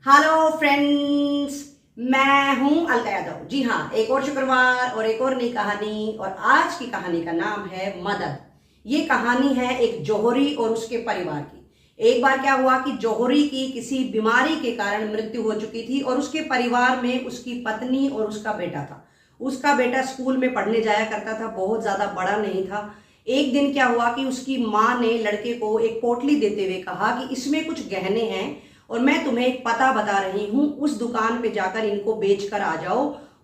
Hello friends, मैं हूं अलका यादव। जी हाँ, एक और शुक्रवार और एक और नई कहानी। और आज की कहानी का नाम है मदद। ये कहानी है एक जौहरी और उसके परिवार की। एक बार क्या हुआ कि जौहरी की किसी बीमारी के कारण मृत्यु हो चुकी थी और उसके परिवार में उसकी पत्नी और उसका बेटा था। उसका बेटा स्कूल में पढ़ने जाया करता था, बहुत ज्यादा बड़ा नहीं था। एक दिन क्या हुआ कि उसकी माँ ने लड़के को एक पोटली देते हुए कहा कि इसमें कुछ गहने हैं और मैं तुम्हें एक पता बता रही हूँ, उस दुकान पे जाकर इनको बेच कर आ जाओ।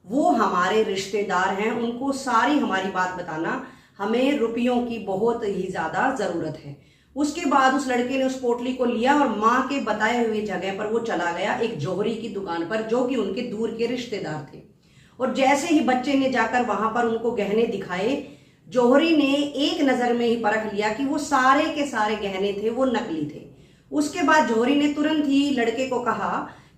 वो हमारे रिश्तेदार हैं, उनको सारी हमारी बात बताना, हमें रुपयों की बहुत ही ज्यादा जरूरत है। उसके बाद उस लड़के ने उस पोटली को लिया और माँ के बताए हुए जगह पर वो चला गया, एक जौहरी की दुकान पर, जो कि उनके दूर के रिश्तेदार थे। और जैसे ही बच्चे ने जाकर वहां पर उनको गहने दिखाए, जौहरी ने एक नजर में ही परख लिया कि वो सारे के सारे गहने थे वो नकली थे। उसके बाद जौहरी ने तुरंत ही लड़के को कहा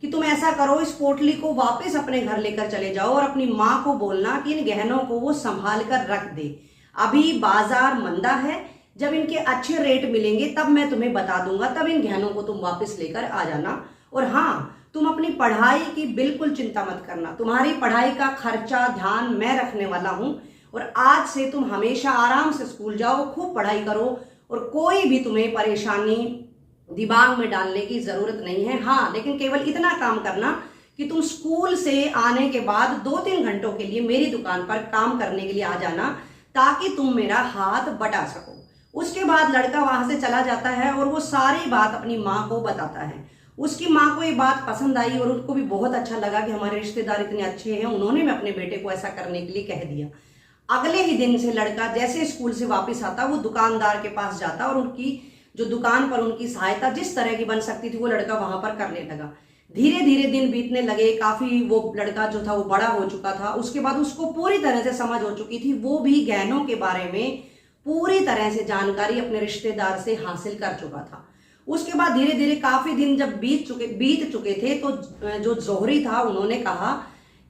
कि तुम ऐसा करो, इस पोटली को वापस अपने घर लेकर चले जाओ और अपनी माँ को बोलना कि इन गहनों को वो संभाल कर रख दे। अभी बाजार मंदा है, जब इनके अच्छे रेट मिलेंगे तब मैं तुम्हें बता दूंगा, तब इन गहनों को तुम वापस लेकर आ जाना। और हाँ, तुम अपनी पढ़ाई की बिल्कुल चिंता मत करना, तुम्हारी पढ़ाई का खर्चा ध्यान मैं रखने वाला हूं। और आज से तुम हमेशा आराम से स्कूल जाओ, खूब पढ़ाई करो और कोई भी तुम्हें परेशानी दिमाग में डालने की जरूरत नहीं है। हाँ, लेकिन केवल इतना काम करना कि तुम स्कूल से आने के बाद 2-3 घंटों के लिए मेरी दुकान पर काम करने के लिए आ जाना, ताकि तुम मेरा हाथ बटा सको। उसके बाद लड़का वहां से चला जाता है और वो सारी बात अपनी माँ को बताता है। उसकी माँ को ये बात पसंद आई और उनको भी बहुत अच्छा लगा कि हमारे रिश्तेदार इतने अच्छे हैं, उन्होंने भी अपने बेटे को ऐसा करने के लिए कह दिया। अगले ही दिन से लड़का जैसे स्कूल से वापस आता, वो दुकानदार के पास जाता और उनकी जो दुकान पर उनकी सहायता जिस तरह की बन सकती थी वो लड़का वहां पर करने लगा। धीरे धीरे दिन बीतने लगे, काफी वो लड़का जो था वो बड़ा हो चुका था। उसके बाद उसको पूरी तरह से समझ हो चुकी थी, वो भी गहनों के बारे में पूरी तरह से जानकारी अपने रिश्तेदार से हासिल कर चुका था। उसके बाद धीरे धीरे काफी दिन जब बीत चुके थे, तो जो जौहरी था उन्होंने कहा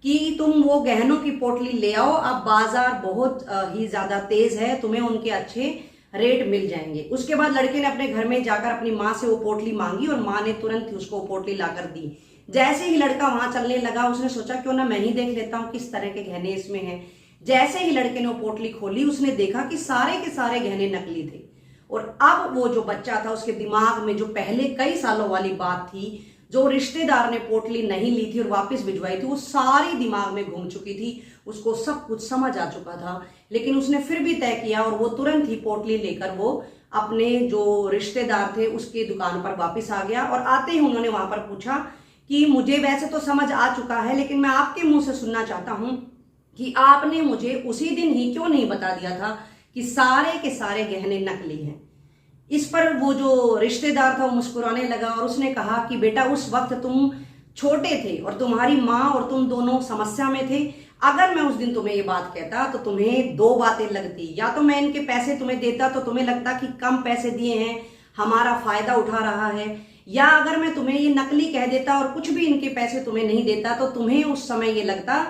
कि तुम वो गहनों की पोटली ले आओ, अब बाजार बहुत ही ज्यादा तेज है, तुम्हें उनके अच्छे रेट मिल जाएंगे। उसके बाद लड़के ने अपने घर में जाकर अपनी माँ से वो पोटली मांगी और माँ ने तुरंत ही उसको पोटली लाकर दी। जैसे ही लड़का वहां चलने लगा, उसने सोचा क्यों ना मैं ही देख लेता हूँ किस तरह के गहने इसमें हैं। जैसे ही लड़के ने वो पोटली खोली, उसने देखा कि सारे के सारे गहने नकली थे। और अब वो जो बच्चा था, उसके दिमाग में जो पहले कई सालों वाली बात थी, जो रिश्तेदार ने पोटली नहीं ली थी और वापस भिजवाई थी, वो सारी दिमाग में घूम चुकी थी, उसको सब कुछ समझ आ चुका था। लेकिन उसने फिर भी तय किया और वो तुरंत ही पोटली लेकर वो अपने जो रिश्तेदार थे उसकी दुकान पर वापस आ गया। और आते ही उन्होंने वहां पर पूछा कि मुझे वैसे तो समझ आ चुका है, लेकिन मैं आपके मुंह से सुनना चाहता हूं कि आपने मुझे उसी दिन ही क्यों नहीं बता दिया था कि सारे के सारे गहने नकली हैं। इस पर वो जो रिश्तेदार था वो मुस्कुराने लगा और उसने कहा कि बेटा, उस वक्त तुम छोटे थे और तुम्हारी माँ और तुम दोनों समस्या में थे। अगर मैं उस दिन तुम्हें ये बात कहता तो तुम्हें दो बातें लगती, या तो मैं इनके पैसे तुम्हें देता तो तुम्हें लगता कि कम पैसे दिए हैं, हमारा फायदा उठा रहा है, या अगर मैं तुम्हें ये नकली कह देता और कुछ भी इनके पैसे तुम्हें नहीं देता तो तुम्हें उस समय ये लगता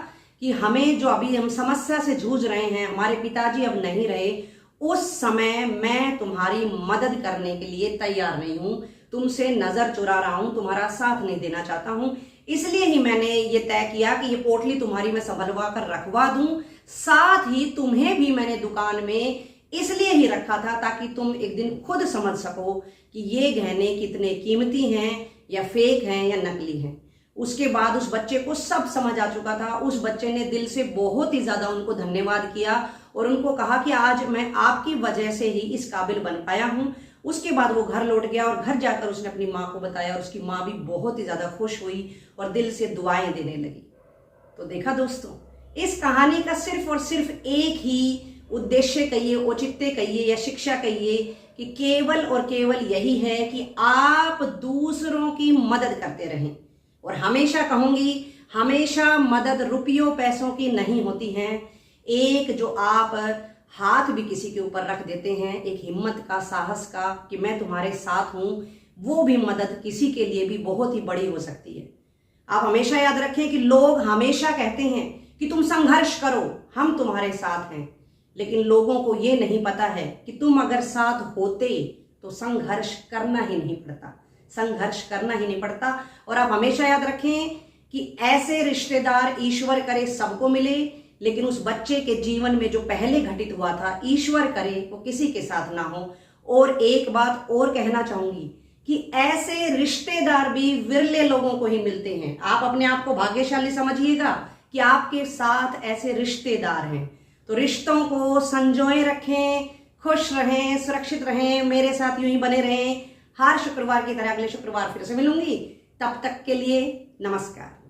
कि हमें जो अभी हम समस्या से जूझ रहे हैं, हमारे पिताजी अब नहीं रहे, उस समय मैं तुम्हारी मदद करने के लिए तैयार नहीं हूं, तुमसे नजर चुरा रहा हूं, तुम्हारा साथ नहीं देना चाहता हूं। इसलिए ही मैंने ये तय किया कि ये पोटली तुम्हारी मैं संभलवा कर रखवा दूं। साथ ही तुम्हें भी मैंने दुकान में इसलिए ही रखा था ताकि तुम एक दिन खुद समझ सको कि ये गहने कितने कीमती हैं, या फेक हैं या नकली हैं। उसके बाद उस बच्चे को सब समझ आ चुका था। उस बच्चे ने दिल से बहुत ही ज्यादा उनको धन्यवाद किया और उनको कहा कि आज मैं आपकी वजह से ही इस काबिल बन पाया हूं। उसके बाद वो घर लौट गया और घर जाकर उसने अपनी माँ को बताया और उसकी माँ भी बहुत ही ज्यादा खुश हुई और दिल से दुआएं देने लगी। तो देखा दोस्तों, इस कहानी का सिर्फ और सिर्फ एक ही उद्देश्य कहिए, औचित्य कहिए या शिक्षा कहिए, कि केवल और केवल यही है कि आप दूसरों की मदद करते रहें। और हमेशा कहूंगी, हमेशा मदद रुपयों पैसों की नहीं होती है। एक जो आप हाथ भी किसी के ऊपर रख देते हैं, एक हिम्मत का, साहस का, कि मैं तुम्हारे साथ हूं, वो भी मदद किसी के लिए भी बहुत ही बड़ी हो सकती है। आप हमेशा याद रखें कि लोग हमेशा कहते हैं कि तुम संघर्ष करो, हम तुम्हारे साथ हैं, लेकिन लोगों को ये नहीं पता है कि तुम अगर साथ होते तो संघर्ष करना ही नहीं पड़ता। संघर्ष करना ही नहीं पड़ता। और आप हमेशा याद रखें कि ऐसे रिश्तेदार ईश्वर करे सबको मिले, लेकिन उस बच्चे के जीवन में जो पहले घटित हुआ था, ईश्वर करे वो किसी के साथ ना हो। और एक बात और कहना चाहूंगी कि ऐसे रिश्तेदार भी विरले लोगों को ही मिलते हैं। आप अपने आप को भाग्यशाली समझिएगा कि आपके साथ ऐसे रिश्तेदार हैं। तो रिश्तों को संजोए रखें, खुश रहें, सुरक्षित रहें, मेरे साथ यूं ही बने रहें। हर शुक्रवार की तरह अगले शुक्रवार फिर से मिलूंगी। तब तक के लिए नमस्कार।